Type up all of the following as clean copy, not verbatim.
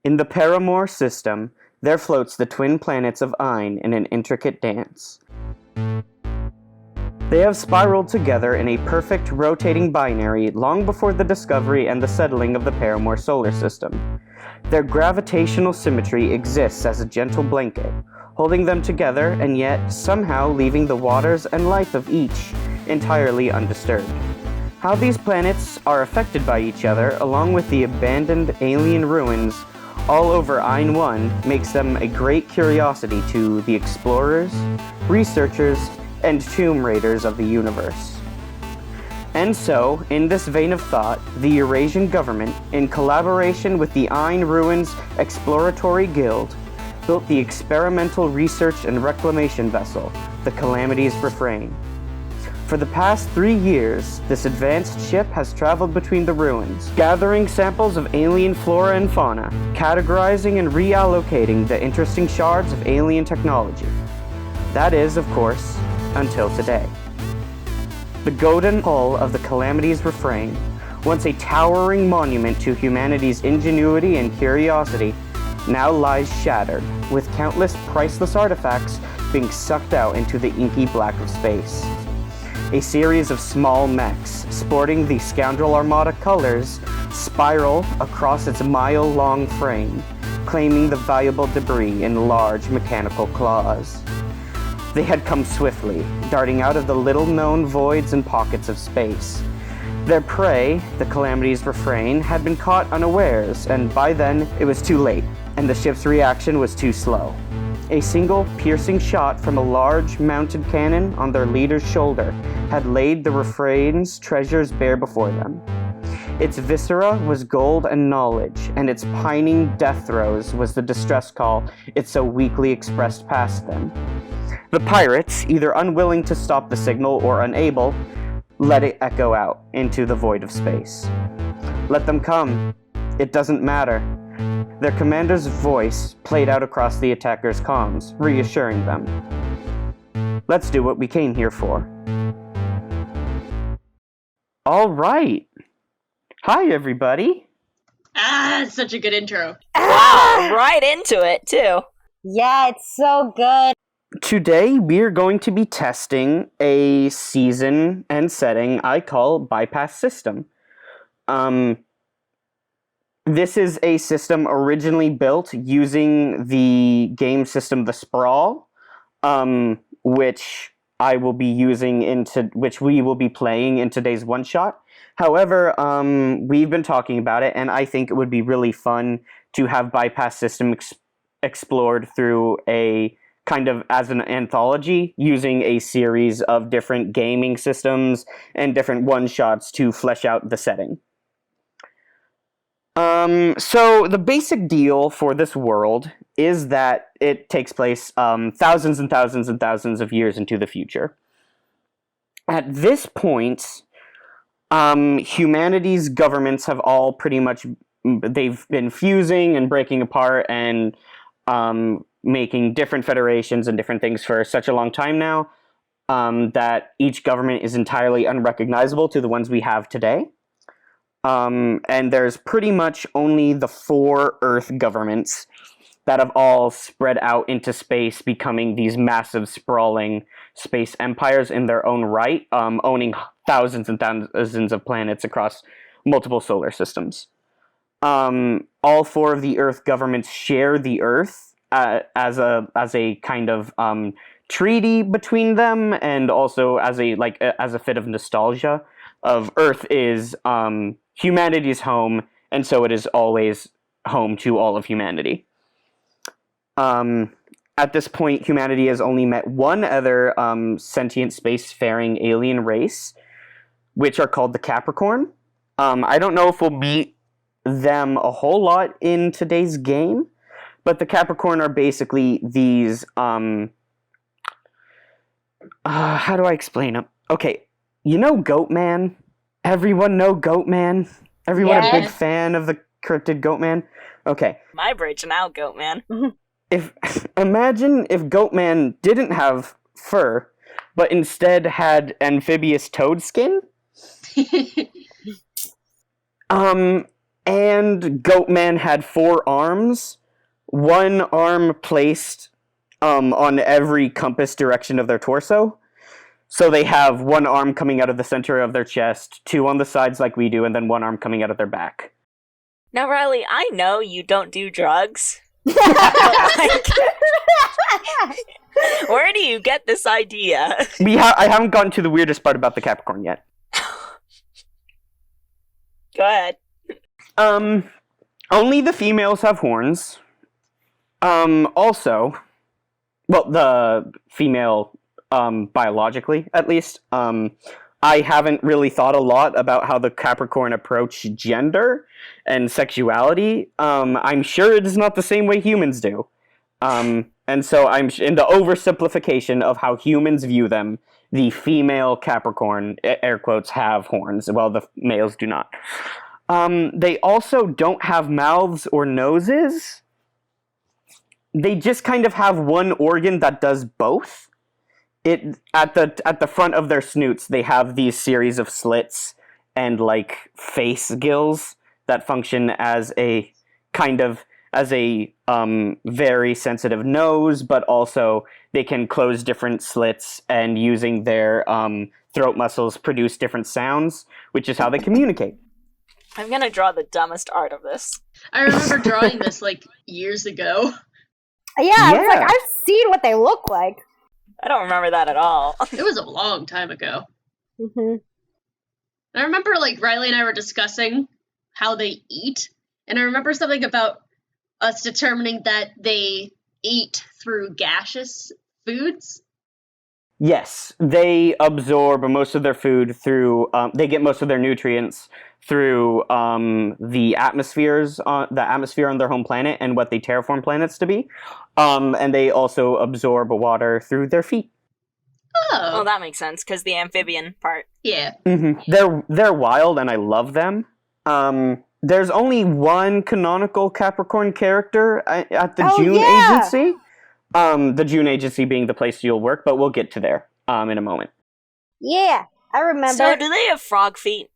In the Paramore system, there floats the twin planets of Ein in an intricate dance. They have spiraled together in a perfect rotating binary long before the discovery and the settling of the Paramore solar system. Their gravitational symmetry exists as a gentle blanket, holding them together and yet somehow leaving the waters and life of each entirely undisturbed. How these planets are affected by each other, along with the abandoned alien ruins all over Ein 1, makes them a great curiosity to the explorers, researchers, and tomb raiders of the universe. And so, in this vein of thought, the Eurasian government, in collaboration with the Ein Ruins Exploratory Guild, built the experimental research and reclamation vessel, the Calamity's Refrain. For the past 3 years, this advanced ship has traveled between the ruins, gathering samples of alien flora and fauna, categorizing and reallocating the interesting shards of alien technology. That is, of course, until today. The golden hull of the Calamity's Refrain, once a towering monument to humanity's ingenuity and curiosity, now lies shattered, with countless priceless artifacts being sucked out into the inky black of space. A series of small mechs, sporting the Scoundrel Armada colors, spiral across its mile-long frame, claiming the valuable debris in large mechanical claws. They had come swiftly, darting out of the little-known voids and pockets of space. Their prey, the Calamity's Refrain, had been caught unawares, and by then it was too late, and the ship's reaction was too slow. A single piercing shot from a large mounted cannon on their leader's shoulder had laid the Refrain's treasures bare before them. Its viscera was gold and knowledge, and its pining death throes was the distress call it so weakly expressed past them. The pirates, either unwilling to stop the signal or unable, let it echo out into the void of space. Let them come. It doesn't matter. Their commander's voice played out across the attackers' comms, reassuring them. Let's do what we came here for. All right. Hi, everybody. Such a good intro. Wow, right into it, too. Yeah, it's so good. Today, we're going to be testing a season and setting I call Bypass System. This is a system originally built using the game system The Sprawl, which I will be using which we will be playing in today's one-shot. However, we've been talking about it, and I think it would be really fun to have Bypass System explored through a kind of as an anthology, using a series of different gaming systems and different one-shots to flesh out the setting. So the basic deal for this world is that it takes place thousands and thousands and thousands of years into the future. At this point, humanity's governments have all pretty much, they've been fusing and breaking apart and making different federations and different things for such a long time now that each government is entirely unrecognizable to the ones we have today. And there's pretty much only the 4 Earth governments that have all spread out into space, becoming these massive, sprawling space empires in their own right, owning thousands and thousands of planets across multiple solar systems. All 4 of the Earth governments share the Earth as a kind of treaty between them, and also as a fit of nostalgia of Earth is humanity's home, and so it is always home to all of humanity. At this point, humanity has only met one other sentient spacefaring alien race, which are called the Capricorn. I don't know if we'll meet them a whole lot in today's game, but the Capricorn are basically these, how do I explain them? Okay, you know Goatman? Everyone know Goatman? Everyone a big fan of the cryptid Goatman? Okay. My bridge now, Goat Man. Imagine if Goatman didn't have fur, but instead had amphibious toad skin. and Goatman had 4 arms, one arm placed on every compass direction of their torso. So they have one arm coming out of the center of their chest, 2 on the sides like we do, and then one arm coming out of their back. Now, Riley, I know you don't do drugs. Like, where do you get this idea? I haven't gotten to the weirdest part about the Capricorn yet. Go ahead. Only the females have horns. Also, well, the female, biologically, at least, I haven't really thought a lot about how the Capricorn approach gender and sexuality. I'm sure it is not the same way humans do. And so I'm in the oversimplification of how humans view them. The female Capricorn, air quotes, have horns, while the males do not. They also don't have mouths or noses. They just kind of have one organ that does both. At the front of their snoots, they have these series of slits and like face gills that function as a very sensitive nose, but also they can close different slits and using their throat muscles produce different sounds, which is how they communicate. I'm gonna draw the dumbest art of this. I remember drawing this like years ago. Yeah, it's like I've seen what they look like. I don't remember that at all. It was a long time ago. Mm-hmm. I remember like Riley and I were discussing how they eat, and I remember something about us determining that they eat through gaseous foods. Yes, they absorb most of their food through. They get most of their nutrients through the atmosphere on their home planet and what they terraform planets to be. And they also absorb water through their feet. Oh, Well, that makes sense, because the amphibian part. yeah. Mm-hmm. They're wild, and I love them. There's only one canonical Capricorn character at the June Agency. The June Agency being the place you'll work, but we'll get to there in a moment. Yeah, I remember. So, do they have frog feet?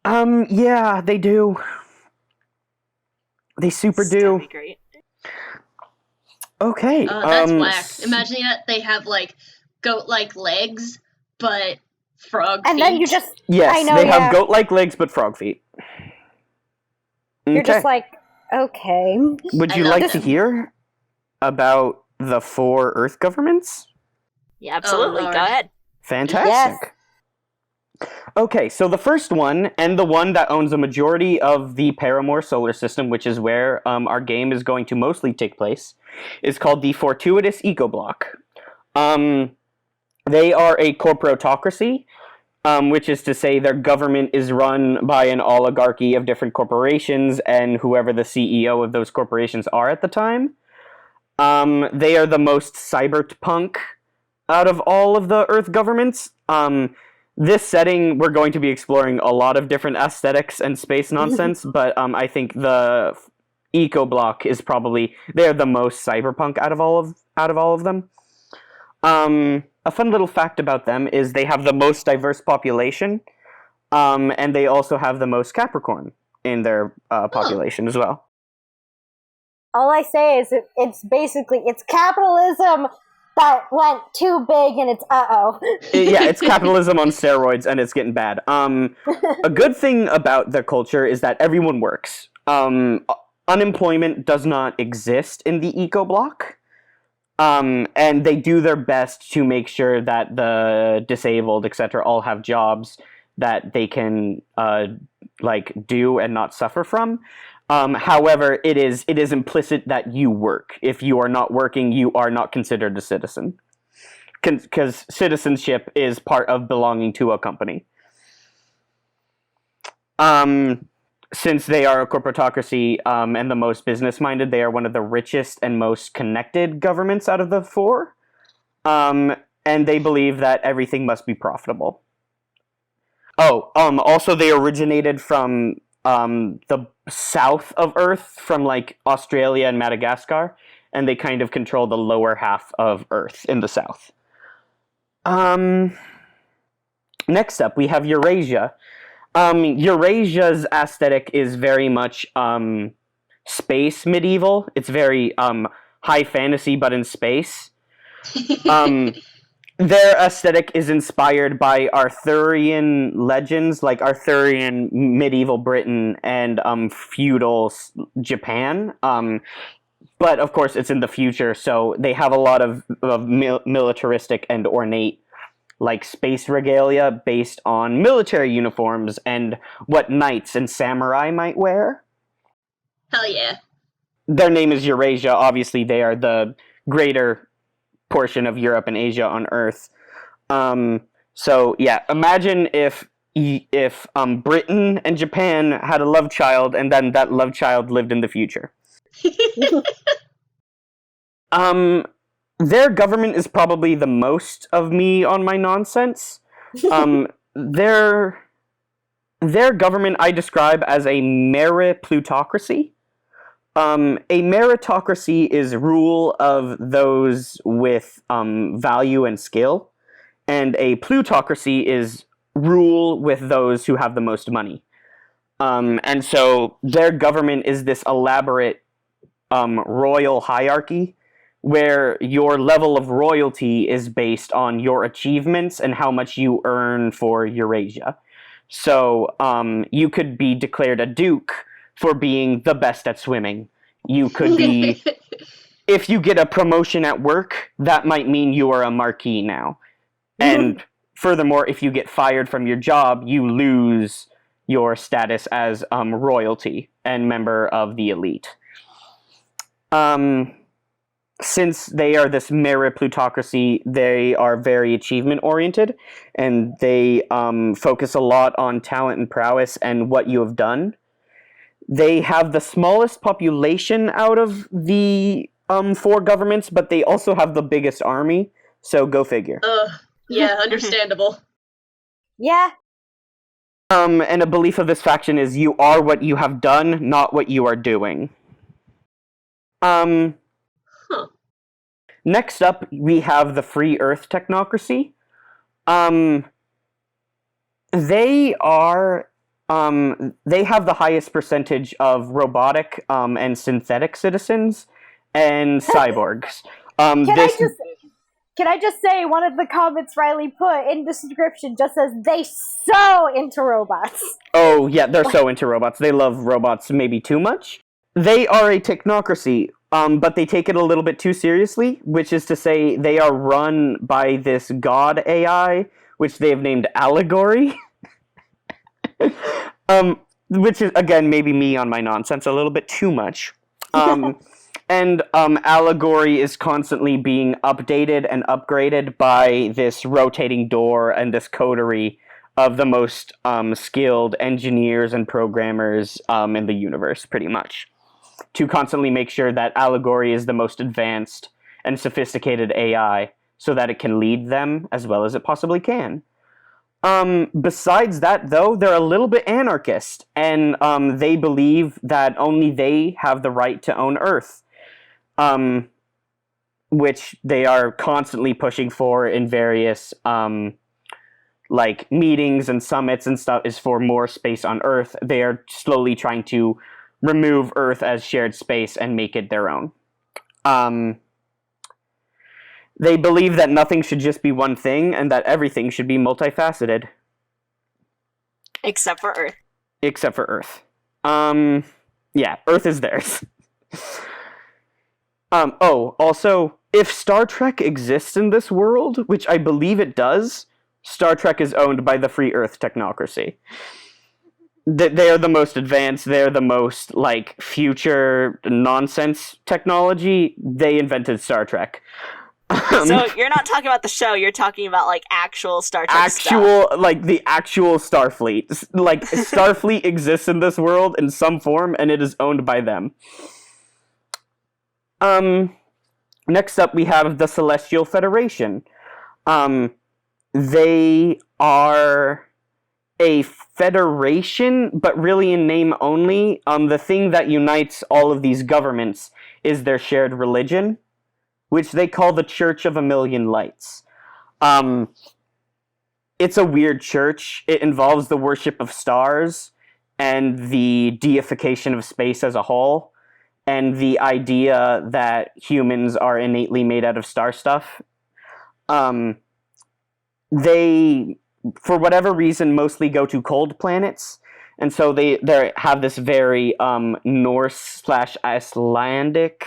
Yeah, they do. They super do. That'd be great. Okay. That's whack. Imagine that they have like goat-like legs, but frog feet. And then you just Yes, I know, they yeah. have goat-like legs, but frog feet. You're Okay. just like, okay. Would I you love like to them. hear about the 4 Earth governments? Yeah, absolutely. Lord. Go ahead. Fantastic. Okay, so the first one, and the one that owns a majority of the Paramore solar system, which is where our game is going to mostly take place, is called the Fortuitous Ecoblock. They are a corporatocracy, which is to say their government is run by an oligarchy of different corporations and whoever the CEO of those corporations are at the time. They are the most cyberpunk out of all of the Earth governments. This setting, we're going to be exploring a lot of different aesthetics and space nonsense, but I think the Eco-Block is probably, they're the most cyberpunk out of all of them. A fun little fact about them is they have the most diverse population, and they also have the most Capricorn in their population as well. All I say is it's capitalism that went too big and it's Yeah, it's capitalism on steroids, and it's getting bad. A good thing about their culture is that everyone works. Unemployment does not exist in the Eco-Block. And they do their best to make sure that the disabled, etc., all have jobs that they can do and not suffer from. However, it is implicit that you work. If you are not working, you are not considered a citizen, because citizenship is part of belonging to a company. Since they are a corporatocracy and the most business-minded, they are one of the richest and most connected governments out of the 4. And they believe that everything must be profitable. Also they originated from the south of Earth, from like Australia and Madagascar, and they kind of control the lower half of Earth in the south. Next up, we have Eurasia. Eurasia's aesthetic is very much space medieval. It's very high fantasy, but in space. Their aesthetic is inspired by Arthurian legends, like Arthurian medieval Britain and feudal Japan. But of course, it's in the future, so they have a lot of militaristic and ornate, like, space regalia based on military uniforms and what knights and samurai might wear. Hell yeah. Their name is Eurasia. Obviously, they are the greater portion of Europe and Asia on Earth. So yeah, imagine if Britain and Japan had a love child, and then that love child lived in the future. Their government is probably the most of me on my nonsense. Their government I describe as a meritocracy. A meritocracy is rule of those with value and skill, and a plutocracy is rule with those who have the most money. And so their government is this elaborate royal hierarchy where your level of royalty is based on your achievements and how much you earn for Eurasia. So you could be declared a duke for being the best at swimming. You could be, if you get a promotion at work, that might mean you are a marquis now. And furthermore, if you get fired from your job, you lose your status as royalty and member of the elite. Since they are this merit plutocracy, they are very achievement-oriented, and they focus a lot on talent and prowess and what you have done. They have the smallest population out of the 4 governments, but they also have the biggest army, so go figure. Yeah, understandable. Yeah. And a belief of this faction is you are what you have done, not what you are doing. Next up, we have the Free Earth Technocracy. They have the highest percentage of robotic and synthetic citizens and cyborgs. Can I just say, one of the comments Riley put in the description just says, they so into robots. Oh, yeah, they're so into robots. They love robots maybe too much. They are a technocracy, but they take it a little bit too seriously, which is to say they are run by this god AI, which they have named Allegory. Which is, again, maybe me on my nonsense a little bit too much. And Allegory is constantly being updated and upgraded by this rotating door and this coterie of the most skilled engineers and programmers in the universe, pretty much, to constantly make sure that Allegory is the most advanced and sophisticated AI so that it can lead them as well as it possibly can. Besides that, though, they're a little bit anarchist, and they believe that only they have the right to own Earth. Which they are constantly pushing for in various like meetings and summits and stuff, is for more space on Earth. They are slowly trying to remove Earth as shared space and make it their own. They believe that nothing should just be one thing and that everything should be multifaceted. Except for Earth. Except for Earth. Yeah, Earth is theirs. Also, if Star Trek exists in this world, which I believe it does, Star Trek is owned by the Free Earth Technocracy. They are the most advanced, they're the most, like, future nonsense technology. They invented Star Trek. So you're not talking about the show, you're talking about, like, actual Star Trek actual stuff. Like, the actual Starfleet. Like, Starfleet exists in this world in some form, and it is owned by them. Next up, we have the Celestial Federation. They are a federation, but really in name only. The thing that unites all of these governments is their shared religion, which they call the Church of a Million Lights. it's a weird church. It involves the worship of stars and the deification of space as a whole, and the idea that humans are innately made out of star stuff. They, for whatever reason, mostly go to cold planets, and so they have this very Norse / Icelandic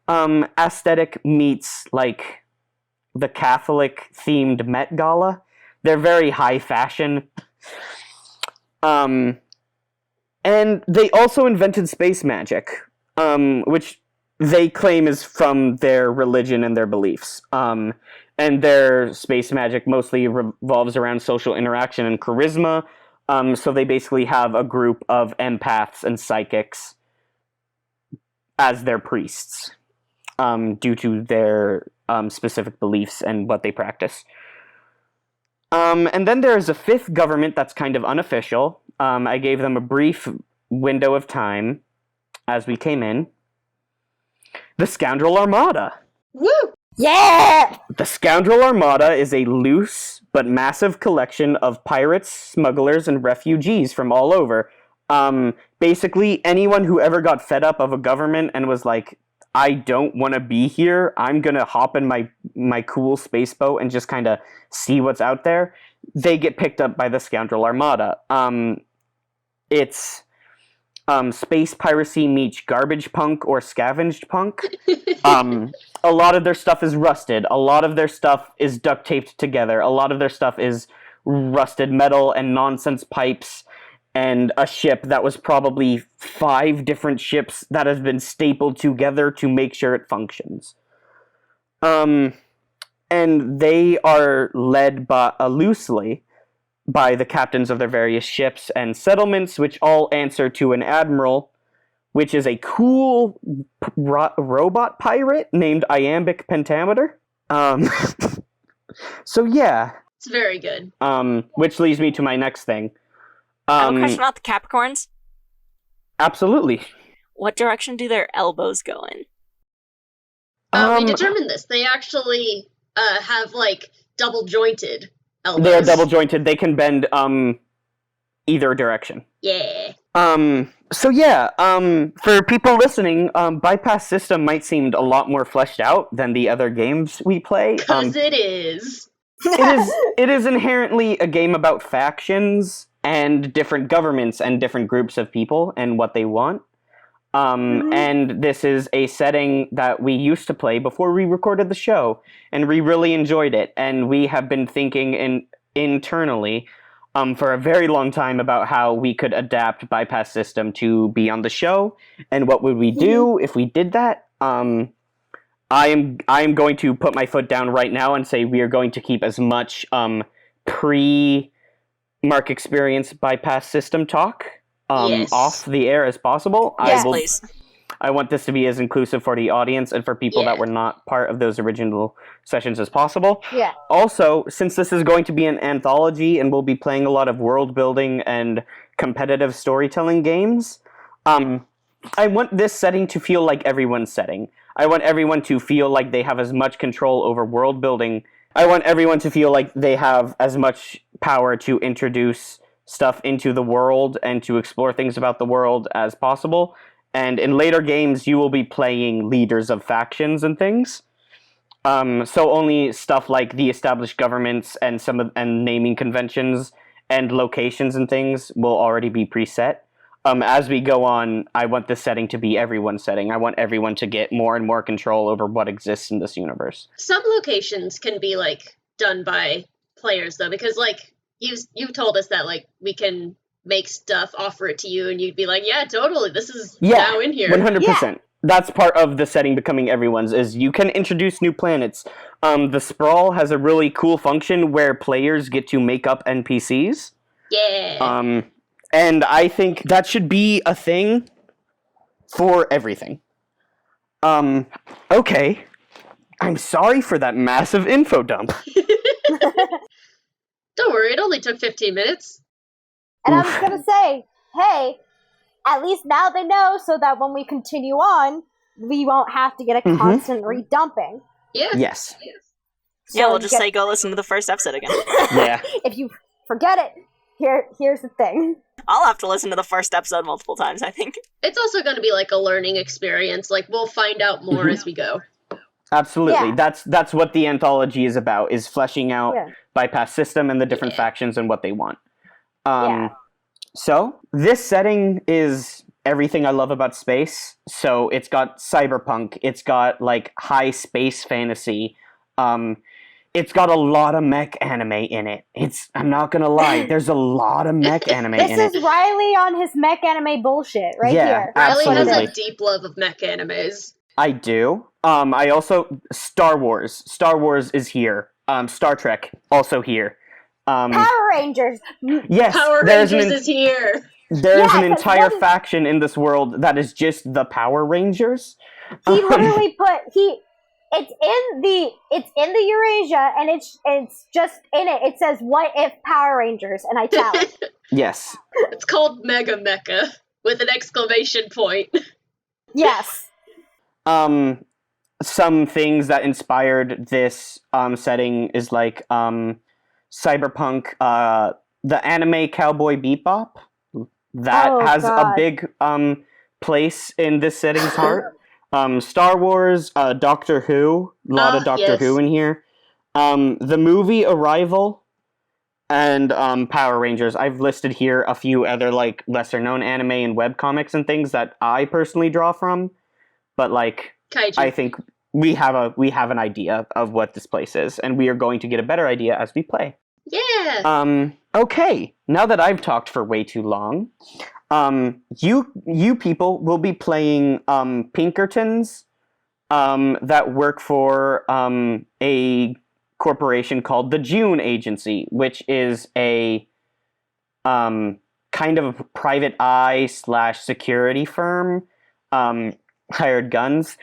aesthetic meets like the Catholic themed Met Gala. They're very high fashion. And they also invented space magic, which they claim is from their religion and their beliefs. And their space magic mostly revolves around social interaction and charisma. So they basically have a group of empaths and psychics as their priests, due to their specific beliefs and what they practice. And then there is a fifth government that's kind of unofficial. I gave them a brief window of time as we came in. The Scoundrel Armada. Woo! Yeah! The Scoundrel Armada is a loose but massive collection of pirates, smugglers, and refugees from all over. Basically, anyone who ever got fed up of a government and was like, I don't want to be here, I'm going to hop in my cool space boat and just kind of see what's out there, they get picked up by the Scoundrel Armada. It's space piracy meets garbage punk or scavenged punk. A lot of their stuff is rusted. A lot of their stuff is duct taped together. A lot of their stuff is rusted metal and nonsense pipes and a ship that was probably 5 different ships that has been stapled together to make sure it functions. And they are led loosely by the captains of their various ships and settlements, which all answer to an admiral, which is a cool robot pirate named Iambic Pentameter. So yeah. It's very good. Which leads me to my next thing. I have a question about the Capricorns. Absolutely. What direction do their elbows go in? We determined this. They actually have, like, double-jointed elbows. They are double-jointed. They can bend either direction. Yeah. So yeah, for people listening, Bypass System might seem a lot more fleshed out than the other games we play. Because it is. It is inherently a game about factions and different governments and different groups of people and what they want. And this is a setting that we used to play before we recorded the show, and we really enjoyed it. And we have been thinking internally for a very long time about how we could adapt Bypass System to be on the show, and what would we do if we did that. I am going to put my foot down right now and say we are going to keep as much pre-Mark Experience Bypass System talk off the air as possible. Yes, please. I want this to be as inclusive for the audience and for people that were not part of those original sessions as possible. Yeah. Also, since this is going to be an anthology and we'll be playing a lot of world building and competitive storytelling games, I want this setting to feel like everyone's setting. I want everyone to feel like they have as much control over world building. I want everyone to feel like they have as much power to introduce stuff into the world and to explore things about the world as possible. And in later games, you will be playing leaders of factions and things. So only stuff like the established governments and and naming conventions and locations and things will already be preset. As we go on, I want this setting to be everyone's setting. I want everyone to get more and more control over what exists in this universe. Some locations can be, like, done by players, though, because, like, you've told us that, like, we can make stuff, offer it to you, and you'd be like, yeah, totally, this is now in here. 100%. Yeah. That's part of the setting becoming everyone's, is you can introduce new planets. The Sprawl has a really cool function where players get to make up NPCs. Yeah. And I think that should be a thing for everything. Okay. I'm sorry for that massive info dump. Don't worry, it only took 15 minutes. And I was gonna say, hey, at least now they know, so that when we continue on, we won't have to get a constant redumping. Yeah. Yes. Yeah, we'll just say go listen to the first episode again. Yeah. If you forget it, here's the thing. I'll have to listen to the first episode multiple times, I think. It's also going to be like a learning experience. Like, we'll find out more as we go. Absolutely. Yeah. That's what the anthology is about, is fleshing out Yeah. bypass system and the different Yeah. factions and what they want. Yeah. So this setting is everything I love about space. So it's got cyberpunk, it's got like high space fantasy, it's got a lot of mech anime in it. I'm not gonna lie, there's a lot of mech anime in it. This is Riley on his mech anime bullshit right Yeah, here. Riley has absolutely. a deep love of mech animes. I do. I also Star Wars. Star Wars is here. Star Trek also here. Power Rangers. Yes, Power there's Rangers is here. there's Yeah, an 'cause entire what is- faction in this world that is just the Power Rangers. He literally it's in the Eurasia, and it's just in it. It says "What if Power Rangers" and italics. Yes. It's called Mega Mecha with an exclamation point. Yes. Some things that inspired this setting is like cyberpunk, the anime Cowboy Bebop. That Oh, has a God. big place in this setting's heart. Star Wars, Doctor Who, a lot of Doctor yes. Who in here. The movie Arrival, and Power Rangers. I've listed here a few other like lesser known anime and webcomics and things that I personally draw from, but like Kaiju. I think we have an idea of what this place is, and we are going to get a better idea as we play. Yeah. Okay, now that I've talked for way too long, you people will be playing Pinkertons that work for a corporation called the June Agency, which is a kind of private eye / security firm, hired guns.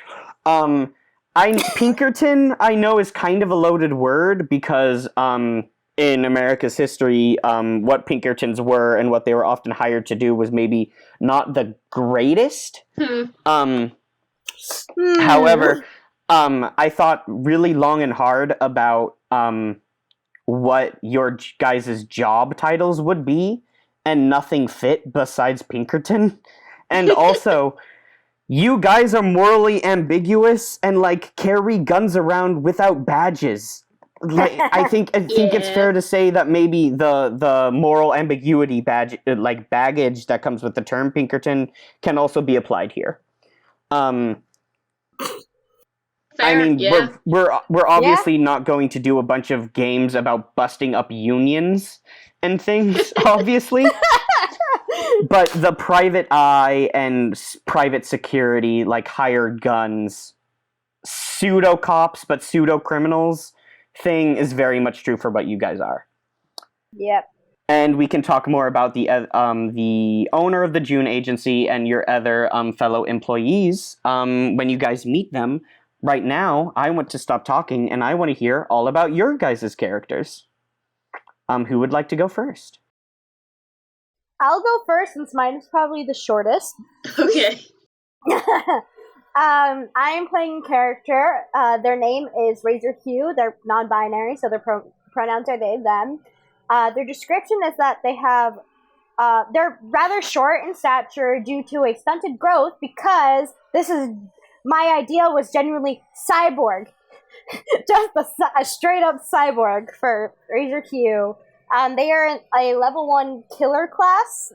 Pinkerton, I know, is kind of a loaded word because in America's history, what Pinkertons were and what they were often hired to do was maybe not the greatest. However, I thought really long and hard about what your guys' job titles would be, and nothing fit besides Pinkerton. And also, you guys are morally ambiguous and like carry guns around without badges. Like I think it's Yeah. fair to say that maybe the moral ambiguity baggage that comes with the term Pinkerton can also be applied here. Fair, I mean, yeah. we're obviously not going to do a bunch of games about busting up unions and things, obviously. But the private eye and private security, like hired guns, pseudo cops but pseudo criminals thing is very much true for what you guys are. Yep. And we can talk more about the owner of the June Agency and your other fellow employees when you guys meet them. Right now, I want to stop talking and I want to hear all about your guys' characters. Who would like to go first? I'll go first since mine is probably the shortest. Okay. I am playing a character. Their name is Razor Hue. They're non-binary, so their pronouns are they, them. Their description is that they have, they're rather short in stature due to a stunted growth because my idea was genuinely cyborg. Just a straight-up cyborg for Razor Hue. They are in a level 1 killer class,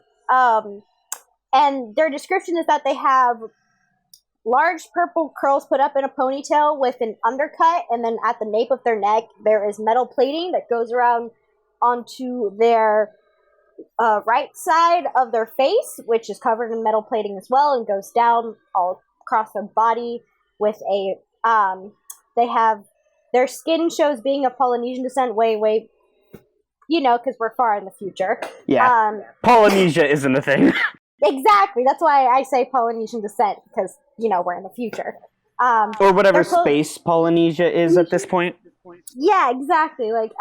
and their description is that they have large purple curls put up in a ponytail with an undercut, and then at the nape of their neck, there is metal plating that goes around onto their right side of their face, which is covered in metal plating as well, and goes down all across their body with a, they have, their skin shows being of Polynesian descent way, because we're far in the future. Yeah, Polynesia isn't a thing. Exactly, that's why I say Polynesian descent, because, we're in the future. Or whatever Their space Polynesia is at this point. Yeah, exactly. Like,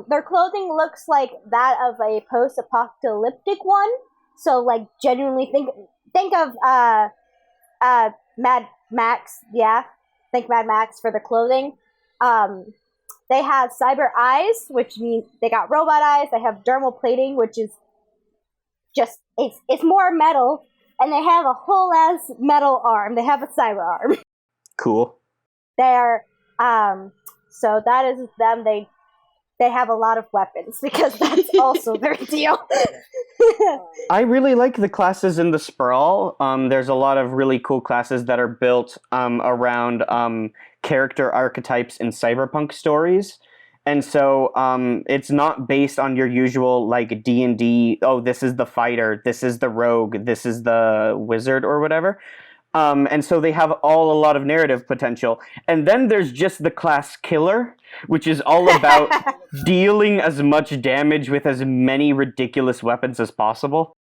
their clothing looks like that of a post-apocalyptic one. So, like, genuinely think of Mad Max. Yeah, think Mad Max for the clothing. They have cyber eyes, which means they got robot eyes. They have dermal plating, which is just it's more metal, and they have a whole ass metal arm. They have a cyber arm. Cool. They're so that is them. They have a lot of weapons because that's also their deal. I really like the classes in the Sprawl. There's a lot of really cool classes that are built around character archetypes in cyberpunk stories. And so it's not based on your usual like D&D, oh, this is the fighter, this is the rogue, this is the wizard or whatever. And so they have a lot of narrative potential. And then there's just the class killer, which is all about dealing as much damage with as many ridiculous weapons as possible.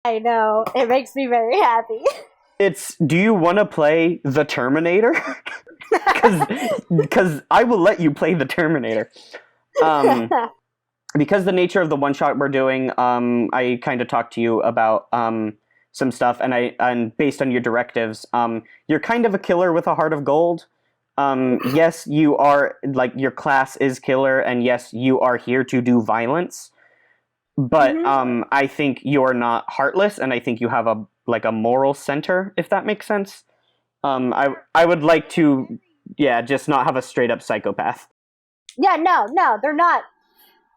I know. It makes me very happy. Do you want to play the Terminator? Because I will let you play the Terminator. Because the nature of the one-shot we're doing, I kind of talked to you about some stuff, and based on your directives, you're kind of a killer with a heart of gold. Yes, you are, like, your class is killer, and yes, you are here to do violence. But I think you're not heartless, and I think you have a moral center, if that makes sense. I would like to, just not have a straight up psychopath. Yeah, no, they're not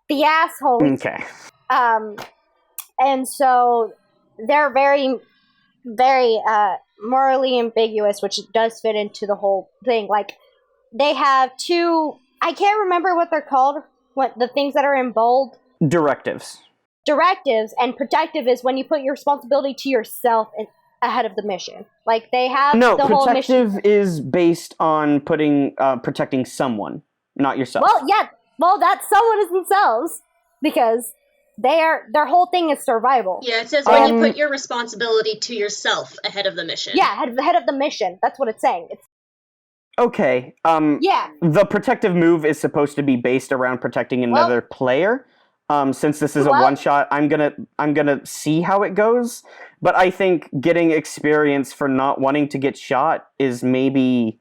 the assholes. Okay. And so they're very, very morally ambiguous, which does fit into the whole thing. Like, they have two, I can't remember what they're called, what the things that are in bold. Directives, and protective is when you put your responsibility to yourself ahead of the mission. Like, they have no, the whole mission. protective is based on protecting someone, not yourself. Well, that someone is themselves, because their whole thing is survival. Yeah, it says when you put your responsibility to yourself ahead of the mission. Yeah, ahead of the mission. That's what it's saying. Okay. Yeah. The protective move is supposed to be based around protecting another player. Since this is a one shot, I'm gonna see how it goes. But I think getting experience for not wanting to get shot is maybe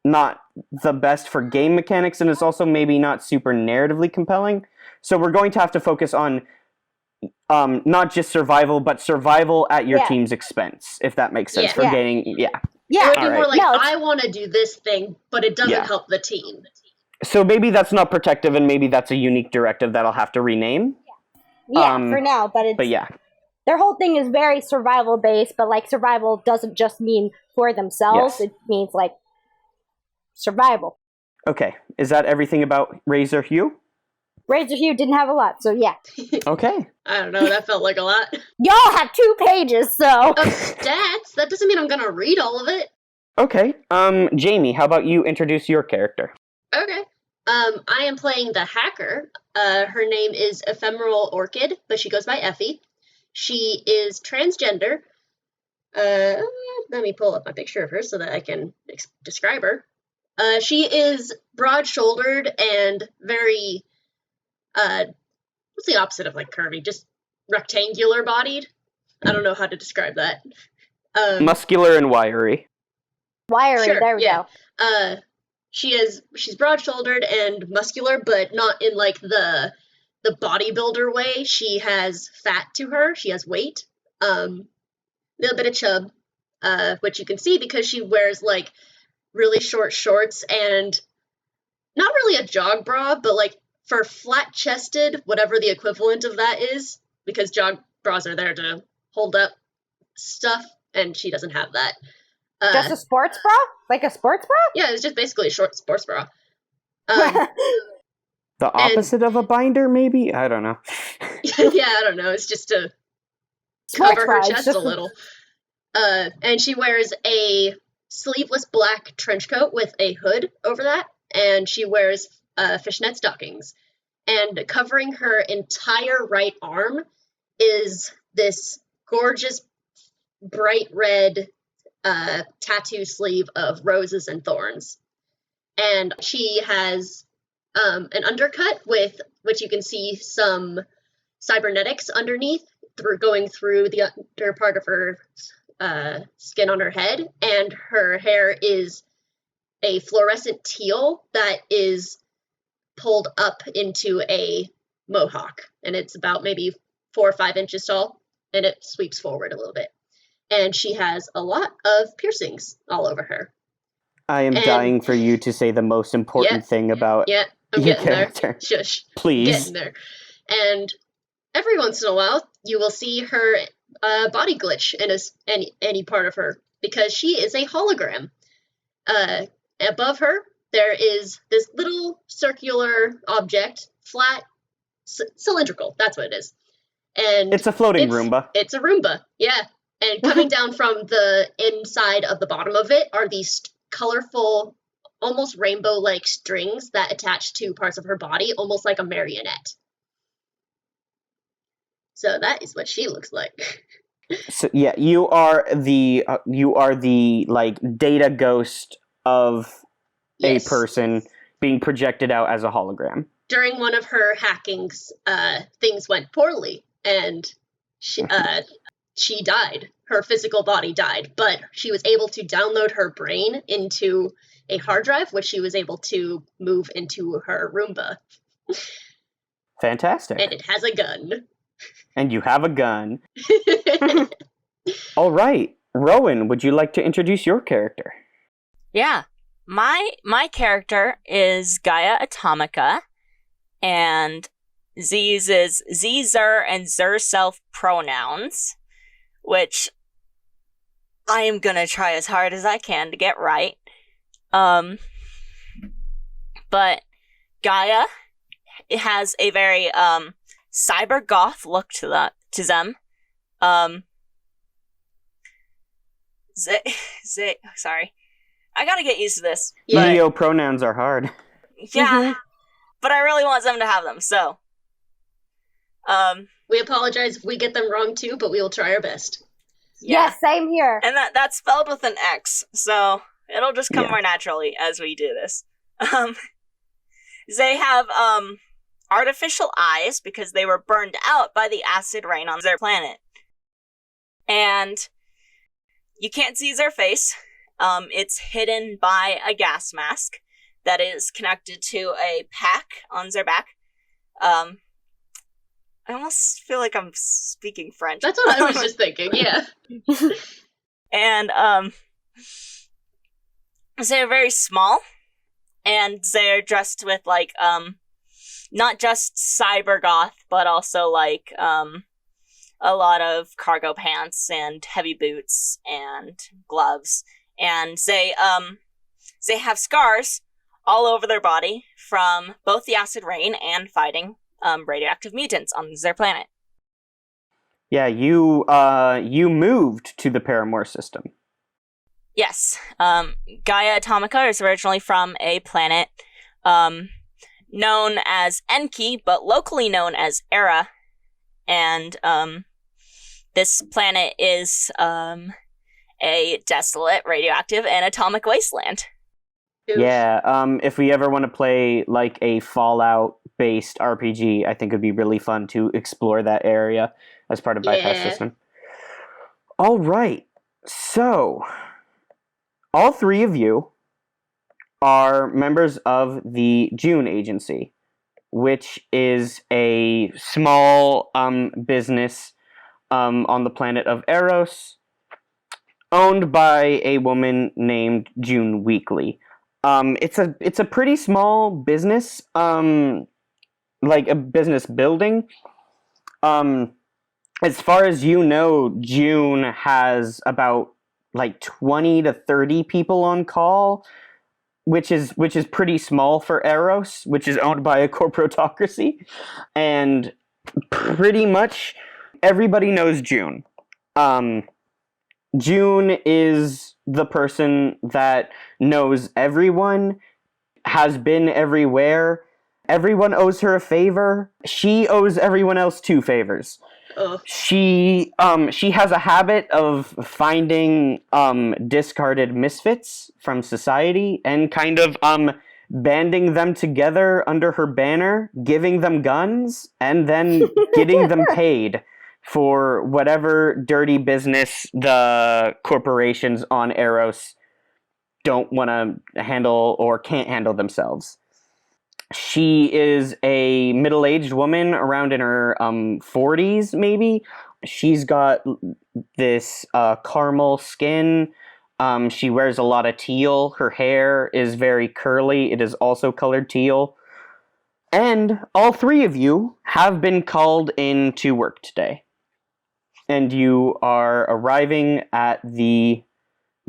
not the best for game mechanics, and it's also maybe not super narratively compelling. So we're going to have to focus on not just survival, but survival at your team's expense, if that makes sense. For gaining, It would be more like, I want to do this thing, but it doesn't help the team. So maybe that's not protective, and maybe that's a unique directive that I'll have to rename. Yeah, for now, but yeah. Their whole thing is very survival based, but like survival doesn't just mean for themselves, it means like survival. Okay, is that everything about Razor Hue? Razor Hue didn't have a lot, so yeah. Okay. I don't know, that felt like a lot. Y'all have 2 pages, so... Of stats? That doesn't mean I'm gonna read all of it. Okay, Jamie, how about you introduce your character? Okay. I am playing the hacker. Her name is Ephemeral Orchid, but she goes by Effie. She is transgender. Let me pull up my picture of her so that I can describe her. She is broad-shouldered and very, what's the opposite of like curvy? Just rectangular bodied? I don't know how to describe that. Muscular and wiry. Wiry, sure, there we go. She's broad-shouldered and muscular, but not in like the bodybuilder way. She has fat to her. She has weight. Little bit of chub, which you can see because she wears like really short shorts and not really a jog bra, but like for flat-chested, whatever the equivalent of that is, because jog bras are there to hold up stuff, and she doesn't have that. Just a sports bra? Like a sports bra? Yeah, it's just basically a short sports bra. The opposite of a binder, maybe? I don't know. Yeah, I don't know. It's just to cover her chest a little. And she wears a sleeveless black trench coat with a hood over that, and she wears fishnet stockings. And covering her entire right arm is this gorgeous bright red tattoo sleeve of roses and thorns. And she has an undercut with which you can see some cybernetics underneath going through the under part of her skin on her head, and her hair is a fluorescent teal that is pulled up into a mohawk, and it's about maybe 4 or 5 inches tall, and it sweeps forward a little bit. And she has a lot of piercings all over her. I am dying for you to say the most important thing about I'm your getting character. there. Shush. Please. Getting there. And every once in a while, you will see her body glitch in any part of her, because she is a hologram. Above her, there is this little circular object, flat, cylindrical. That's what it is. And it's a floating Roomba. It's a Roomba, yeah. And coming down from the inside of the bottom of it are these colorful, almost rainbow-like strings that attach to parts of her body, almost like a marionette. So that is what she looks like. So yeah, you are the like data ghost of a person being projected out as a hologram. During one of her hackings, things went poorly, and she died. Her physical body died, but she was able to download her brain into a hard drive, which she was able to move into her Roomba. Fantastic. And it has a gun. And you have a gun. All right. Rowan, would you like to introduce your character? Yeah. My character is Gaia Atomica, and Z uses Z, Zer, and Zer self pronouns, which I am gonna try as hard as I can to get right. But Gaia, it has a very cyber goth look to them. Sorry. I gotta get used to this. Neo pronouns are hard. Yeah, but I really want them to have them, so. We apologize if we get them wrong too, but we will try our best. Yeah, same here. And that's spelled with an X, so it'll just come more naturally as we do this. They have artificial eyes because they were burned out by the acid rain on their planet. And you can't see their face. It's hidden by a gas mask that is connected to a pack on their back. I almost feel like I'm speaking French. That's what I was just thinking, yeah. And they're very small, and they're dressed with like not just cyber goth, but also like a lot of cargo pants and heavy boots and gloves. And they have scars all over their body from both the acid rain and fighting radioactive mutants on their planet. Yeah, you moved to the Paramore system. Yes. Gaia Atomica is originally from a planet known as Enki, but locally known as Era. And this planet is a desolate, radioactive, and atomic wasteland. Yeah, if we ever want to play like a Fallout-based RPG, I think it would be really fun to explore that area as part of Bypass System. All right, so all three of you are members of the June Agency, which is a small business on the planet of Eros, owned by a woman named June Weekly. It's a pretty small business, like a business building. As far as you know, June has about like 20 to 30 people on call, which is pretty small for Eros, which is owned by a corporatocracy, and pretty much everybody knows June. June is the person that knows everyone, has been everywhere. Everyone owes her a favor. She owes everyone else 2 favors. She has a habit of finding discarded misfits from society and kind of banding them together under her banner, giving them guns, and then getting them paid for whatever dirty business the corporations on Eros don't want to handle or can't handle themselves. She is a middle-aged woman around in her 40s, maybe. She's got this caramel skin. She wears a lot of teal. Her hair is very curly. It is also colored teal. And all three of you have been called in to work today. And you are arriving at the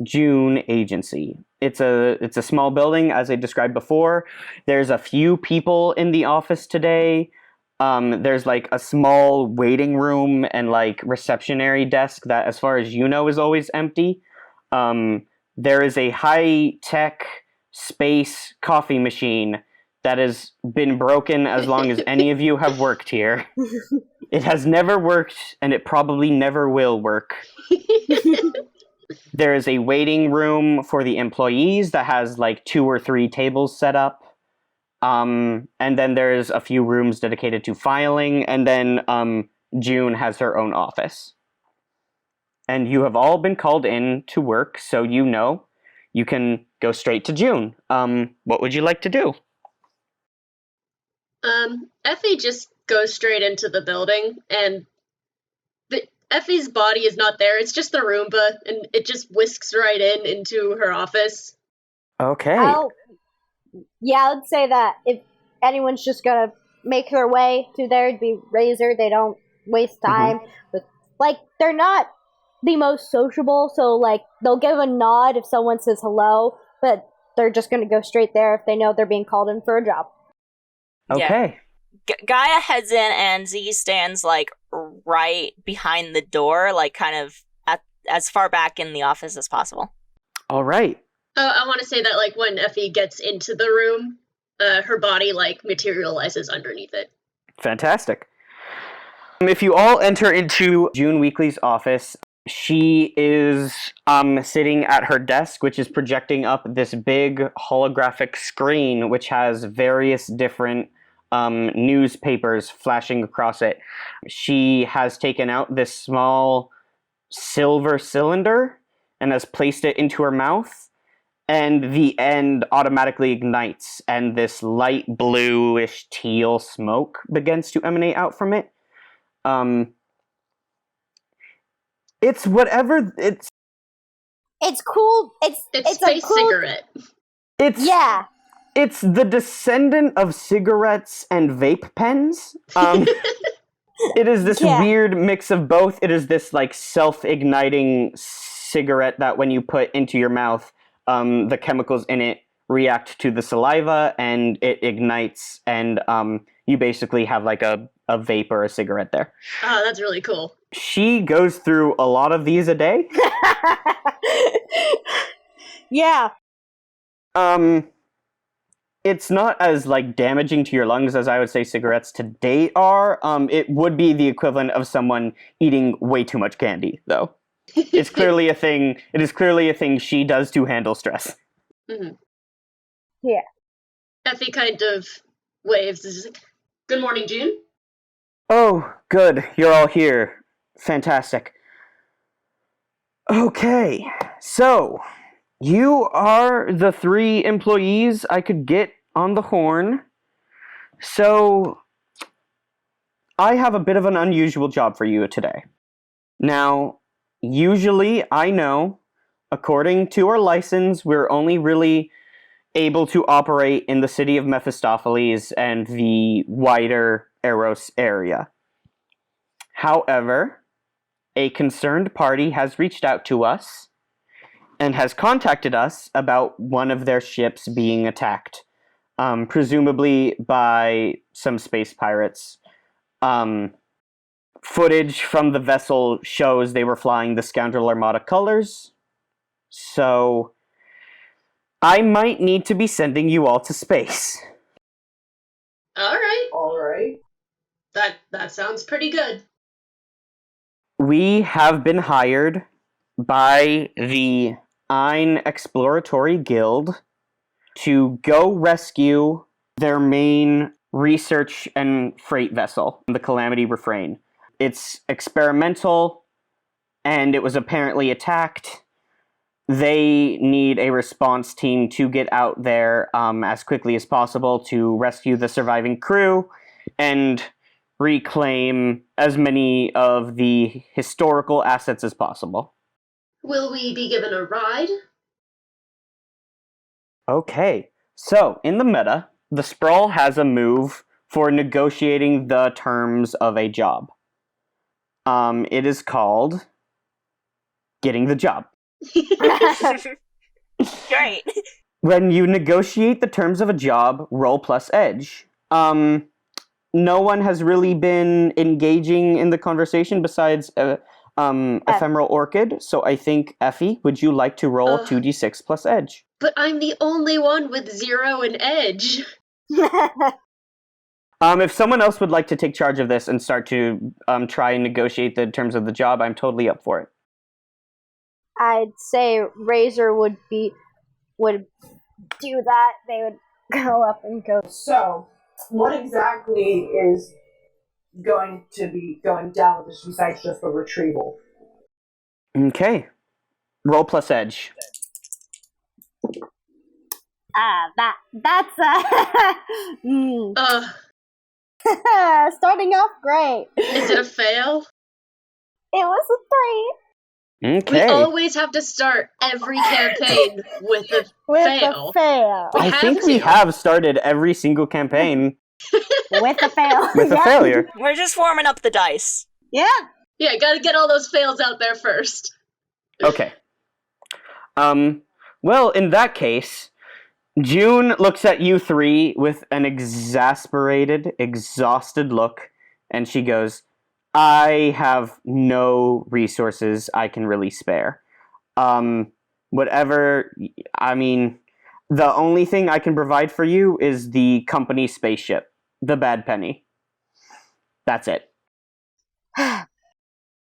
June agency. It's a small building, as I described before. There's a few people in the office today. There's like a small waiting room and like reception area desk that, as far as you know, is always empty. There is a high-tech space coffee machine that has been broken as long as any of you have worked here. It has never worked, and it probably never will work. There is a waiting room for the employees that has like 2 or 3 tables set up. And then there's a few rooms dedicated to filing, and then June has her own office. And you have all been called in to work, so you can go straight to June. What would you like to do? Effie just goes straight into the building, and Effie's body is not there. It's just the Roomba, and it just whisks right into her office. Okay. Yeah, I would say that if anyone's just gonna make their way to there, it'd be Razor. They don't waste time. But like, they're not the most sociable, so like they'll give a nod if someone says hello, but they're just gonna go straight there if they know they're being called in for a job. Okay. Gaia heads in, and Z stands like right behind the door, like kind of as far back in the office as possible. All right. I want to say that like when Effie gets into the room, her body like materializes underneath it. Fantastic. If you all enter into June Weekly's office, she is sitting at her desk, which is projecting up this big holographic screen, which has various different newspapers flashing across it. She has taken out this small silver cylinder and has placed it into her mouth, and the end automatically ignites, and this light bluish teal smoke begins to emanate out from it. It's whatever. It's cool. It's space a cool cigarette. It's the descendant of cigarettes and vape pens. It is this weird mix of both. It is this like self-igniting cigarette that when you put into your mouth, the chemicals in it react to the saliva and it ignites, and you basically have like a vape or a cigarette there. Oh, that's really cool. She goes through a lot of these a day. Yeah. It's not as like damaging to your lungs as I would say cigarettes to date are. It would be the equivalent of someone eating way too much candy, though. It's clearly a thing. It is clearly a thing she does to handle stress. Mm-hmm. Yeah. Effie kind of waves. Is like, "Good morning, June." Oh, good. You're all here. Fantastic. Okay, so you are the 3 employees I could get on the horn. So I have a bit of an unusual job for you today. Now, usually I know, according to our license, we're only really able to operate in the city of Mephistopheles and the wider Eros area. However, a concerned party has reached out to us and has contacted us about one of their ships being attacked, presumably by some space pirates. Footage from the vessel shows they were flying the Scoundrel Armada colors, so I might need to be sending you all to space. All right. That sounds pretty good. We have been hired by the Ein Exploratory Guild to go rescue their main research and freight vessel, the Calamity Refrain. It's experimental, and it was apparently attacked. they need a response team to get out there as quickly as possible to rescue the surviving crew and reclaim as many of the historical assets as possible. Will we be given a ride? Okay, so in the meta, the Sprawl has a move for negotiating the terms of a job. It is called Getting the Job. Great. When you negotiate the terms of a job, roll plus edge. No one has really been engaging in the conversation besides Ephemeral Orchid, so I think, Effie, would you like to roll 2d6 plus edge? But I'm the only one with 0 and edge. If someone else would like to take charge of this and start to try and negotiate the terms of the job, I'm totally up for it. I'd say Razor would do that. They would go up and go. So, what exactly is going to be going down with this besides just the retrieval? Okay. Roll plus edge. That's starting off great. Is it a fail? It was a 3. Okay. We always have to start every campaign with a fail. A fail. We I have think to. we have started every single campaign With a fail. with a failure. We're just warming up the dice. Yeah. Yeah, gotta get all those fails out there first. Okay. Well, in that case, June looks at you three with an exasperated, exhausted look, and she goes, I have no resources I can really spare. The only thing I can provide for you is the company spaceship, the Bad Penny. That's it.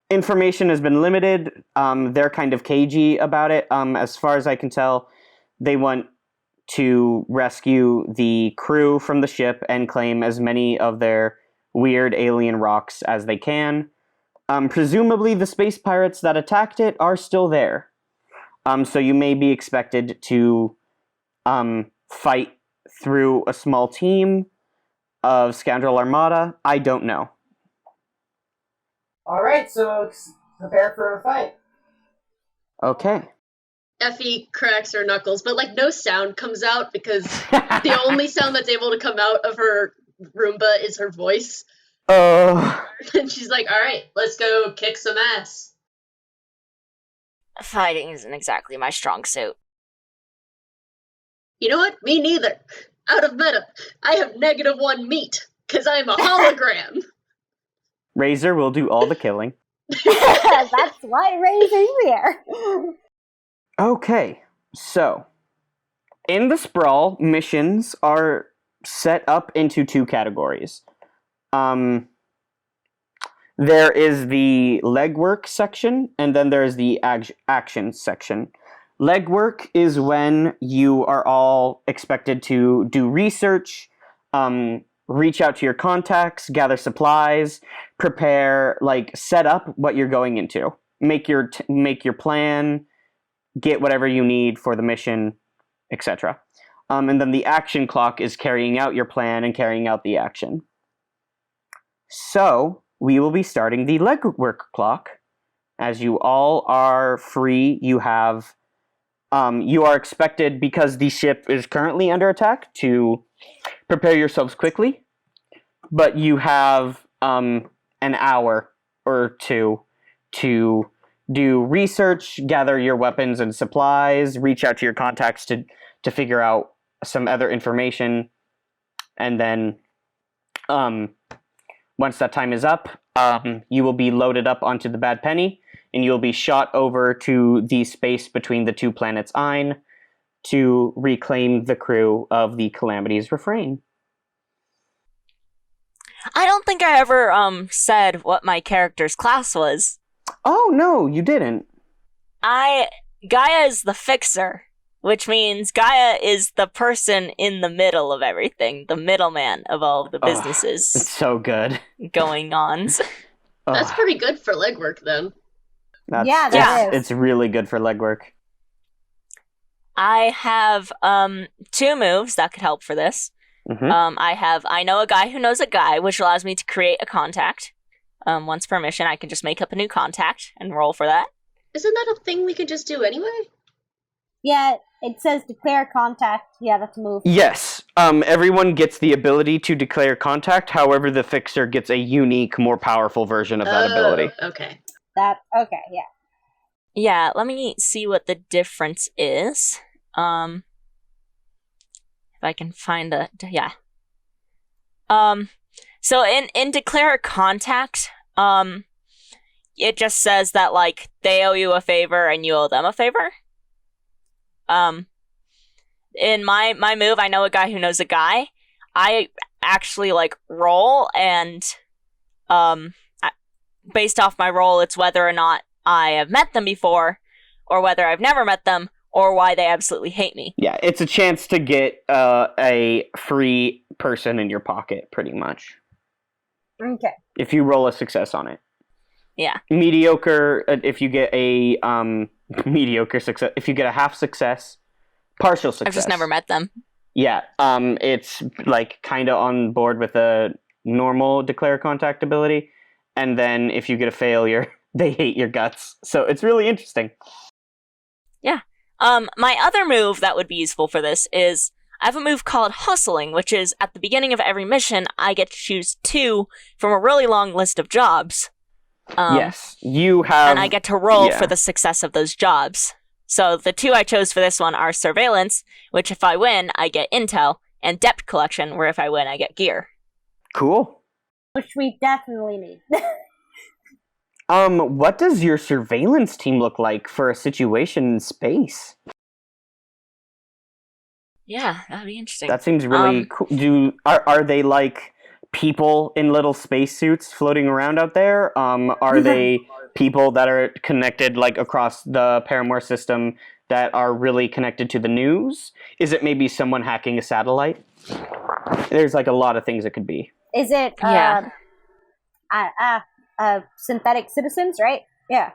Information has been limited. They're kind of cagey about it. As far as I can tell, they want to rescue the crew from the ship and claim as many of their weird alien rocks as they can. Presumably the space pirates that attacked it are still there. So you may be expected to fight through a small team of Scoundrel Armada. I don't know. Alright, so prepare for a fight. Okay. Effie cracks her knuckles, but no sound comes out because the only sound that's able to come out of her Roomba is her voice. Oh. And she's like, alright, let's go kick some ass. Fighting isn't exactly my strong suit. You know what? Me neither. Out of meta, I have -1 meat, because I'm a hologram. Razor will do all the killing. That's why Razor's here. Okay, so in the Sprawl, missions are set up into 2 categories. There is the legwork section, and then there is the action section. Legwork is when you are all expected to do research, reach out to your contacts, gather supplies, prepare, set up what you're going into, make your plan, get whatever you need for the mission, etc. And then the action clock is carrying out your plan and carrying out the action. So we will be starting the legwork clock. As you all are free, you are expected, because the ship is currently under attack, to prepare yourselves quickly, but you have an hour or 2 to do research, gather your weapons and supplies, reach out to your contacts to figure out some other information, and then once that time is up, you will be loaded up onto the Bad Penny, and you'll be shot over to the space between the 2 planets Ein to reclaim the crew of the Calamity's Refrain. I don't think I ever said what my character's class was. Oh, no, you didn't. Gaia is the fixer, which means Gaia is the person in the middle of everything, the middleman of all of the businesses It's so good. going on. That's pretty good for legwork, then. Yeah, that is. It's really good for legwork. I have two moves that could help for this. Mhm. I know a guy who knows a guy, which allows me to create a contact. Once per mission, I can just make up a new contact and roll for that. Isn't that a thing we could just do anyway? Yeah, it says declare contact. Yeah, that's a move. Yes. Everyone gets the ability to declare contact. However, the fixer gets a unique, more powerful version of that ability. Okay. Okay, yeah. Yeah, let me see what the difference is. If I can find the yeah. So in declare a contact, it just says that like they owe you a favor and you owe them a favor. In my move, I know a guy who knows a guy. I actually like roll and based off my roll, it's whether or not I have met them before, or whether I've never met them, or why they absolutely hate me. Yeah, it's a chance to get a free person in your pocket, pretty much. Okay. If you roll a success on it. Yeah. Mediocre, if you get a mediocre success, if you get a half success, partial success. I've just never met them. Yeah, it's like kind of on board with a normal declare contact ability, and then if you get a failure, they hate your guts. So it's really interesting. Yeah. My other move that would be useful for this is I have a move called Hustling, which is at the beginning of every mission, I get to choose 2 from a really long list of jobs. Yes, you have... And I get to roll yeah. for the success of those jobs. So the 2 I chose for this one are Surveillance, which if I win, I get intel, and Debt Collection, where if I win, I get gear. Cool. Which we definitely need. What does your surveillance team look like for a situation in space? Yeah, that'd be interesting. That seems really cool. Are they like people in little spacesuits floating around out there? Are they people that are connected like across the Paramore system that are really connected to the news? Is it maybe someone hacking a satellite? There's like a lot of things it could be. Is it synthetic citizens, right? Yeah.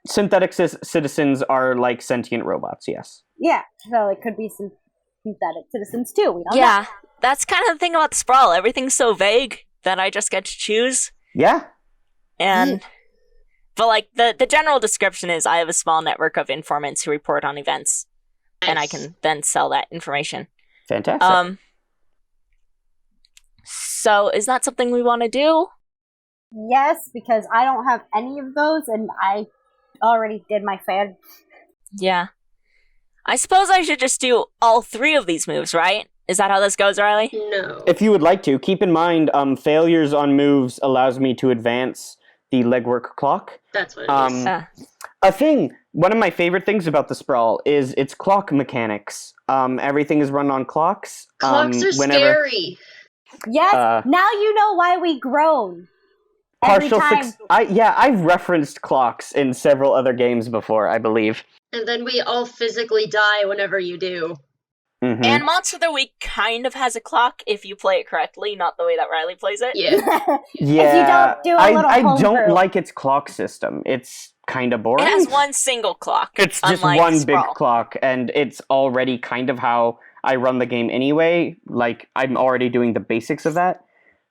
Synthetic citizens are like sentient robots, yes. Yeah, so it could be some synthetic citizens too. We don't know. Yeah, that's kind of the thing about the Sprawl. Everything's so vague that I just get to choose. Yeah. And but like the general description is I have a small network of informants who report on events, and I can then sell that information. Fantastic. So is that something we want to do? Yes, because I don't have any of those, and I already did my fan. Yeah. I suppose I should just do all 3 of these moves, right? Is that how this goes, Riley? No. If you would like to, keep in mind, failures on moves allows me to advance the legwork clock. That's what it is. One of my favorite things about the Sprawl is its clock mechanics. Everything is run on clocks. Clocks are scary. Yes, now you know why we groan. I've referenced clocks in several other games before, I believe. And then we all physically die whenever you do. Mm-hmm. And Monster of the Week kind of has a clock if you play it correctly, not the way that Riley plays it. Yeah. Yeah, if you don't do a little I homebrew. don't like its clock system. It's kind of boring. It has one single clock. It's just one big clock, and it's already kind of how I run the game anyway. Like, I'm already doing the basics of that,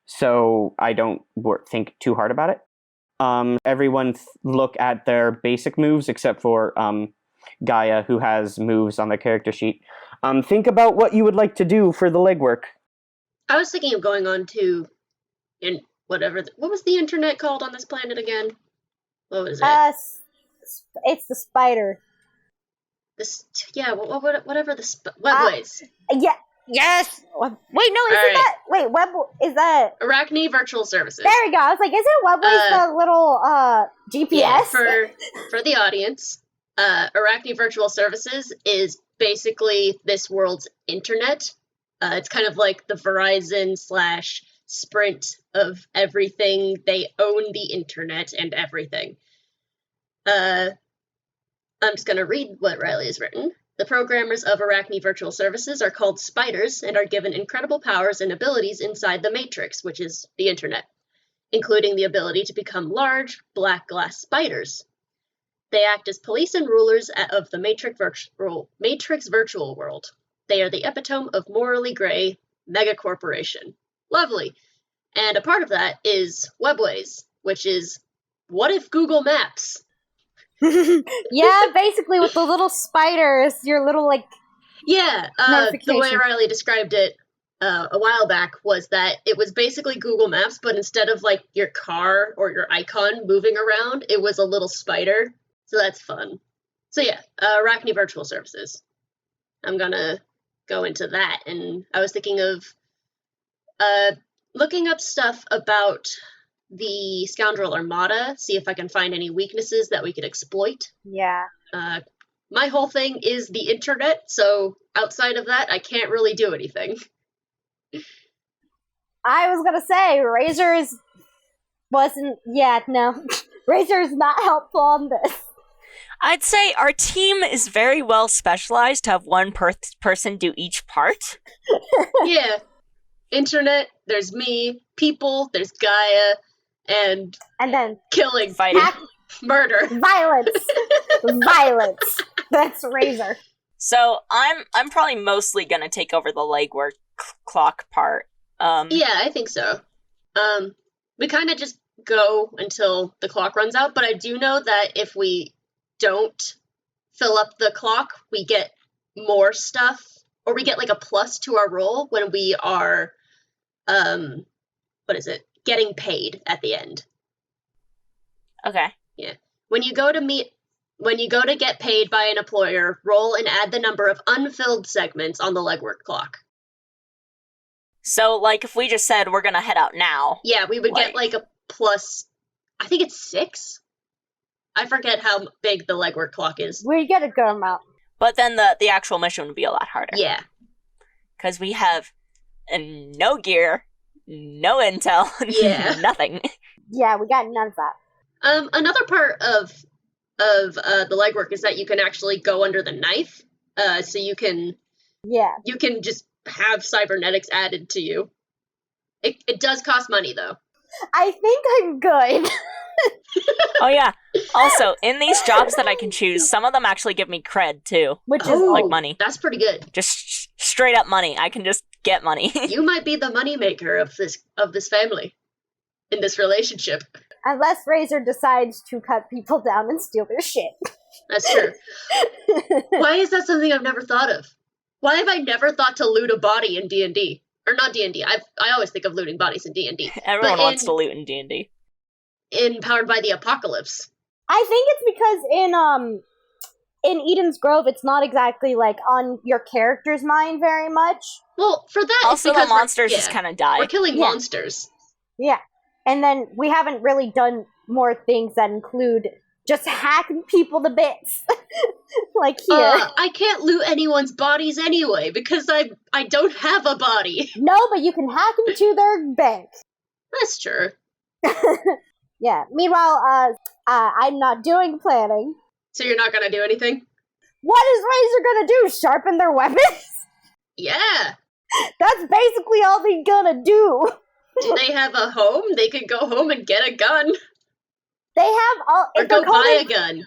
so I don't think too hard about it. Everyone look at their basic moves, except for Gaia, who has moves on their character sheet. Think about what you would like to do for the legwork. I was thinking of going on to, what was the internet called on this planet again? What was it? It's the spider. Whatever the webways. Yeah. Yes. Wait, no, is that Arachne Virtual Services. There we go. I was like, isn't webways the little GPS? Yeah, for the audience, Arachne Virtual Services is basically this world's internet. It's kind of like the Verizon / Sprint of everything. They own the internet and everything. I'm just going to read what Riley has written. The programmers of Arachne Virtual Services are called spiders and are given incredible powers and abilities inside the Matrix, which is the internet, including the ability to become large, black glass spiders. They act as police and rulers of the Matrix virtual world. They are the epitome of morally gray megacorporation. Lovely. And a part of that is Webways, which is what if Google Maps? Yeah, basically with the little spiders, your little, like, Yeah, the way notification. Riley described it a while back was that it was basically Google Maps, but instead of like your car or your icon moving around, it was a little spider. So that's fun. So yeah, Arachne Virtual Services. I'm gonna go into that, and I was thinking of looking up stuff about the Scoundrel Armada, see if I can find any weaknesses that we could exploit. Yeah. My whole thing is the internet, so outside of that, I can't really do anything. I was gonna say, Razor's wasn't, yeah, no. Razor's not helpful on this. I'd say our team is very well specialized to have one person do each part. Yeah. Internet, there's me, people, there's Gaia, and then killing, Fighting. murder. violence. Violence. That's Razor. So I'm probably mostly gonna take over the legwork clock part. Yeah, I think so. We kind of just go until the clock runs out, but I do know that if we don't fill up the clock, we get more stuff, or we get like a plus to our roll when we are, getting paid at the end. Okay. Yeah. When you go to get paid by an employer, roll and add the number of unfilled segments on the legwork clock. So, like, if we just said we're gonna head out now. Yeah, we would get like a plus, I think it's 6? I forget how big the legwork clock is. We get a good amount. But then the actual mission would be a lot harder. Yeah. Because we have no gear, no intel, Yeah. nothing. Yeah, we got none of that. Another part of the legwork is that you can actually go under the knife. So you can just have cybernetics added to you. It does cost money though. I think I'm good. Oh yeah. Also, in these jobs that I can choose, some of them actually give me cred too. Which is like money. That's pretty good. Just straight up money. I can just get money. You might be the moneymaker of this family, in this relationship. unless Razor decides to cut people down and steal their shit. That's true. Why is that something I've never thought of? Why have I never thought to loot a body in D&D? Or not D&D. I always think of looting bodies in D&D. Everyone wants to loot in D&D. In Powered by the Apocalypse. I think it's because in Eden's Grove, it's not exactly like on your character's mind very much. Well, for that, also it's because the monsters just kind of die. We're killing monsters. Yeah, and then we haven't really done more things that include just hacking people to bits, like here. I can't loot anyone's bodies anyway because I don't have a body. No, but you can hack into their bank. That's true. Yeah. Meanwhile, I'm not doing planning. So you're not gonna do anything? What is Razor gonna do? Sharpen their weapons? Yeah. That's basically all they're gonna do. Do they have a home? They could go home and get a gun. They have all. Or go buy a gun.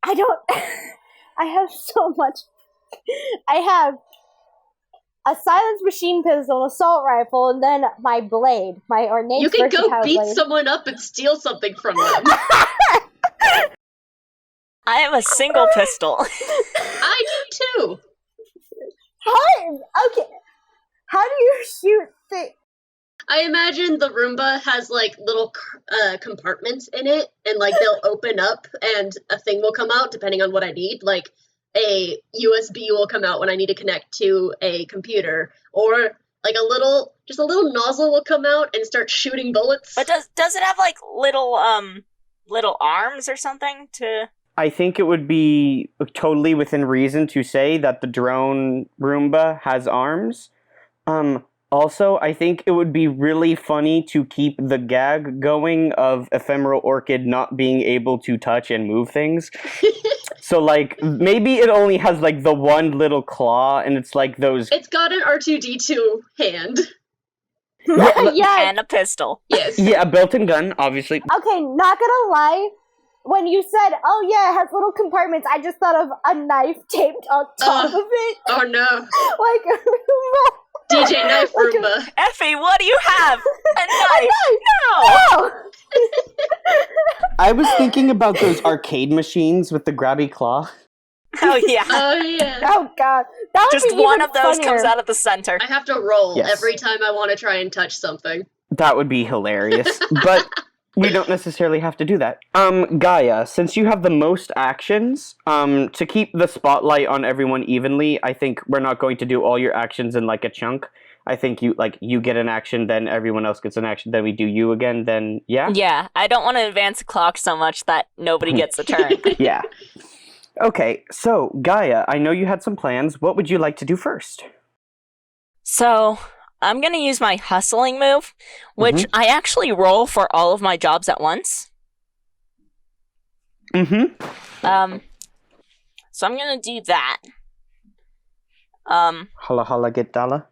I don't. I have so much. I have a silenced machine pistol, an assault rifle, and then my blade, my ornate. You can go beat blade. someone up and steal something from them. I have a single pistol. I do too. Okay. How do you shoot things? I imagine the Roomba has like little compartments in it, and like they'll open up and a thing will come out depending on what I need. Like a USB will come out when I need to connect to a computer, or like a little nozzle will come out and start shooting bullets. But does it have like little arms or something to? I think it would be totally within reason to say that the drone Roomba has arms. Also, I think it would be really funny to keep the gag going of Ephemeral Orchid not being able to touch and move things. So, like, maybe it only has, like, the one little claw, and it's like those... It's got an R2-D2 hand. Yeah. And a pistol. Yes. Yeah, a built-in gun, obviously. Okay, not gonna lie. when you said, "Oh yeah, it has little compartments," I just thought of a knife taped on top of it, Oh no. like a Roomba. DJ Knife Like a- Roomba. Effie, what do you have? A knife! No! Oh! I was thinking about those arcade machines with the grabby claw. Oh, yeah. Oh yeah. Oh god, that would Just be one even of those funnier. comes out of the center. I have to roll Yes. every time I want to try and touch something. That would be hilarious. But we don't necessarily have to do that. Gaia, since you have the most actions, to keep the spotlight on everyone evenly, I think we're not going to do all your actions in like a chunk. I think you get an action, then everyone else gets an action, then we do you again, then yeah? Yeah, I don't want to advance the clock so much that nobody gets a turn. Yeah. Okay, so Gaia, I know you had some plans. What would you like to do first? So, I'm going to use my hustling move, which I actually roll for all of my jobs at once. Mm-hmm. So I'm going to do that. Holla holla get dollar.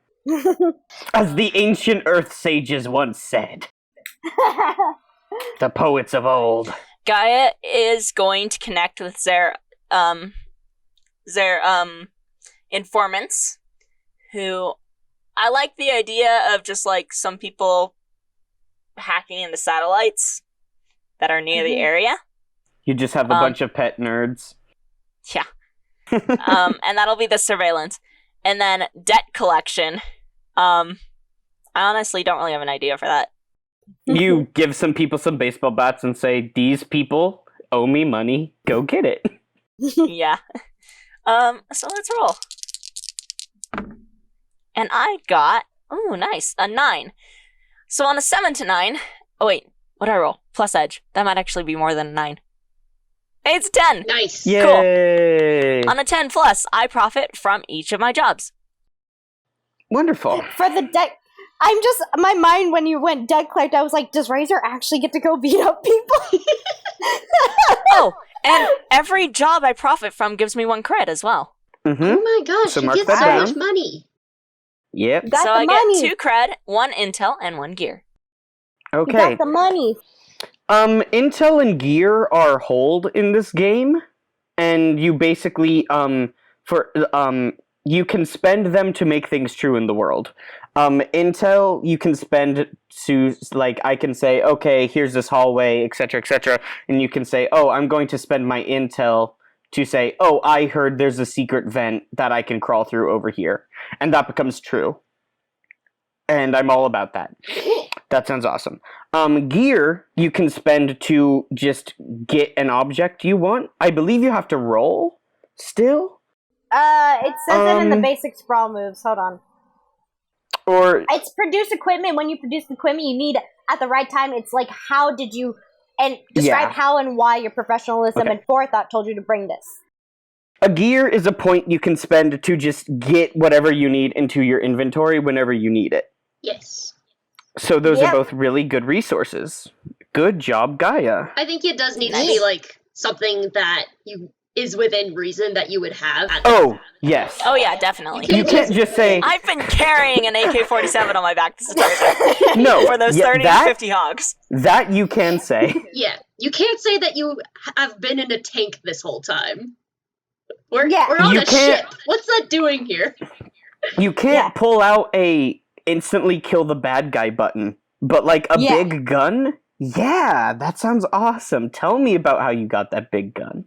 As the ancient earth sages once said. The poets of old. Gaia is going to connect with their informants, who I like the idea of just like some people hacking into satellites that are near the area. You just have a bunch of pet nerds. Yeah. And that'll be the surveillance. And then debt collection. I honestly don't really have an idea for that. You give some people some baseball bats and say, "These people owe me money. Go get it." Yeah. So let's roll. And I got, ooh, nice, a 9. So on a 7 to 9, oh wait, what did I roll? Plus edge. That might actually be more than a 9. Hey, it's a 10. Nice. Yay! On a 10 plus, I profit from each of my jobs. Wonderful. For the deck, I'm just, my mind when you went deck collect, I was like, does Razor actually get to go beat up people? Oh, and every job I profit from gives me 1 cred as well. Mm-hmm. Oh my gosh, So you mark get that so down. much money. Yep. Got so the I money. get 2 cred, 1 intel, and 1 gear. You Okay. got the money. Intel and gear are hold in this game, and you basically you can spend them to make things true in the world. Intel you can spend to, like, I can say, okay, here's this hallway, etc., and you can say, oh, I'm going to spend my intel to say, oh, I heard there's a secret vent that I can crawl through over here, and that becomes true. And I'm all about that. That sounds awesome. Gear you can spend to just get an object you want. I believe you have to roll still. It says it in the basic sprawl moves. Hold on. Or It's produce equipment. When you produce the equipment you need at the right time, it's like, how did you, and describe Yeah. how and why your professionalism Okay. and forethought told you to bring this. a gear is a point you can spend to just get whatever you need into your inventory whenever you need it. Yes. So those Yep. are both really good resources. Good job, Gaia. I think it does need to be like something that is within reason that you would have. At Oh, yes. Oh yeah, definitely. You can't just say, I've been carrying an AK-47 on my back this entire time. no, For those yeah, 30 to 50 hogs. that you can say. Yeah, you can't say that you have been in a tank this whole time. We're Yeah. on You a can't- ship. What's that doing here? You can't Yeah. pull out a instantly kill the bad guy button, but like a Yeah. big gun? Yeah, that sounds awesome. Tell me about how you got that big gun.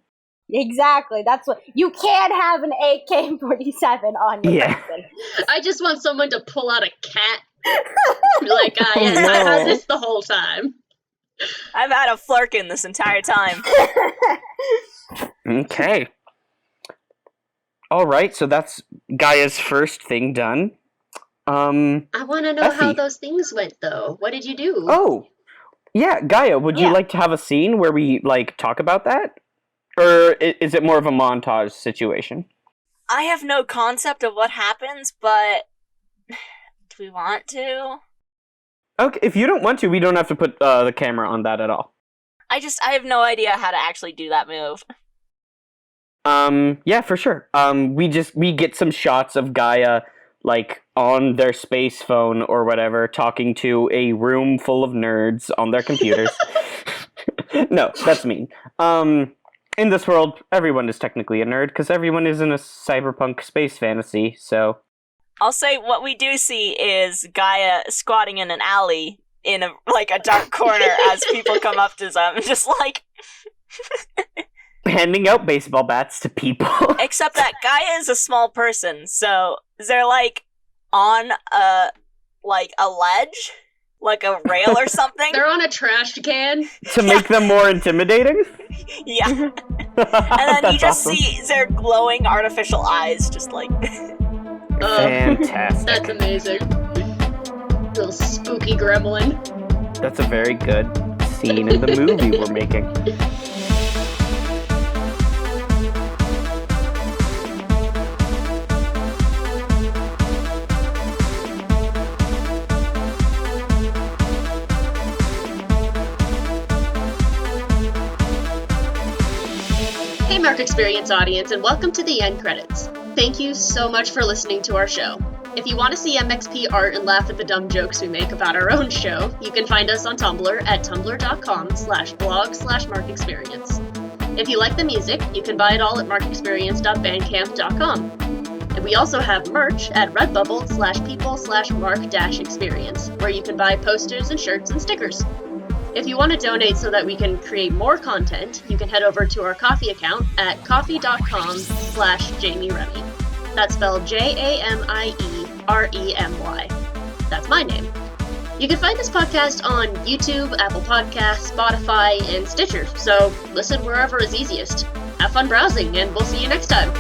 Exactly. That's what you can't have an AK-47 on your Yeah. person. I just want someone to pull out a cat. Be like, yes, Oh, I've no. had this the whole time. I've had a flirkin this entire time. Okay. All right, so that's Gaia's first thing done. I want to know how Effie. those things went, though. What did you do? Oh, yeah, Gaia, would you Yeah. like to have a scene where we, like, talk about that? Or is it more of a montage situation? I have no concept of what happens, but do we want to? Okay, if you don't want to, we don't have to put the camera on that at all. I have no idea how to actually do that move. Yeah, for sure. We get some shots of Gaia, like, on their space phone or whatever, talking to a room full of nerds on their computers. No, that's mean. In this world, everyone is technically a nerd because everyone is in a cyberpunk space fantasy. So I'll say what we do see is Gaia squatting in an alley in a dark corner as people come up to them, just like. handing out baseball bats to people. Except that Gaia is a small person, so they're on a ledge, like a rail or something. They're on a trash can. To make them more intimidating? Yeah. And then you just see their glowing artificial eyes, just like. Fantastic. That's amazing. Little spooky gremlin. That's a very good scene in the movie we're making. Hey Mark Experience audience, and welcome to the end credits. Thank you so much for listening to our show. If you want to see MXP art and laugh at the dumb jokes we make about our own show, you can find us on Tumblr at tumblr.com/blog/markexperience. If you like the music, you can buy it all at markexperience.bandcamp.com. And we also have merch at redbubble/people/mark-experience, where you can buy posters and shirts and stickers. If you want to donate so that we can create more content, you can head over to our Ko-fi account at ko-fi.com/Jamie Remy. That's spelled JAMIEREMY. That's my name. You can find this podcast on YouTube, Apple Podcasts, Spotify, and Stitcher, so listen wherever is easiest. Have fun browsing, and we'll see you next time.